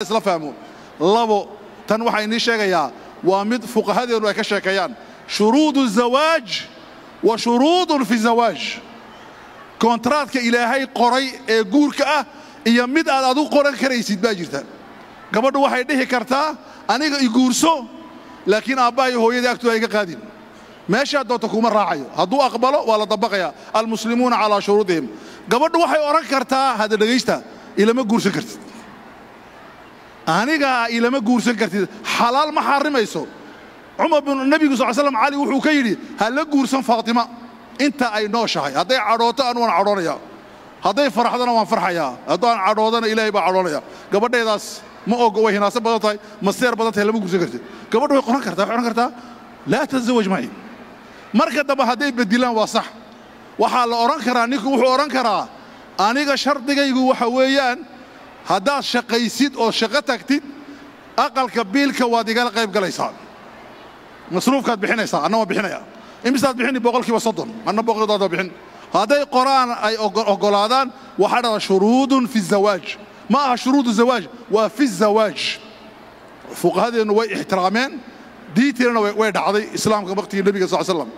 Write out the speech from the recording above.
isla fahmo labo tan waxa inii sheegaya waa mid fuqahadeenu ay ka sheekayaan shuruudu zawaaj wa shuruudun fi zawaaj kontraadka ilaahay qoray ee guurka ah iyo mid aad adu qoran karaysid baa jirta gabadhu waxay dhihi kartaa aniga i guurso laakiin aabbahay hooyadii agtooda ay ka qaadin meesha doonta kuma raacayo hadduu aqbalo waa la dabaqaya almuslimuuna calaa shuruudihim gabadhu waxay oran kartaa hada dhagaysta ilama guursan kartid aniga ilama guursan kartid xalaal ma xarimayso Umar bin Nabi sallallahu alayhi wasallam Ali wuxuu ka yiri hal guursan Faatima inta ay nooshahay haday cadhooto aan waan cadhoonaya haday faraxdana waan farxaya hadaan cadhoodana Ilaahay baa cadhoonaya gabadheedaas ma ogo way hinaasa badan tahay maseer badan tahay lama guursan kartid gabadhu way qoran kartaa la tazawaj ma'i marka daba haday badilaan waa sax waxa la oran karaa ninku wuxuu oran karaa aniga shardigaygu waxa weeyaan haddaad shaqaysid oo shaqo tagtid aqalka biilka waad igala qayb galaysaa masruufkaad bixinaysaa anna waan bixinaya imisaad bixini boqolkiiba 30 anna boqolkiiba bixin hadday qoraan ay ogolaadaan waxa dhada shuruudun fi zawaaj ma aha shuruudu zawaaj waa fi zawaaj fuqahadeenu way ixtiraameen diinteena way dhacday islaamka waqtigii nabiga sallallahu alayhi wasallam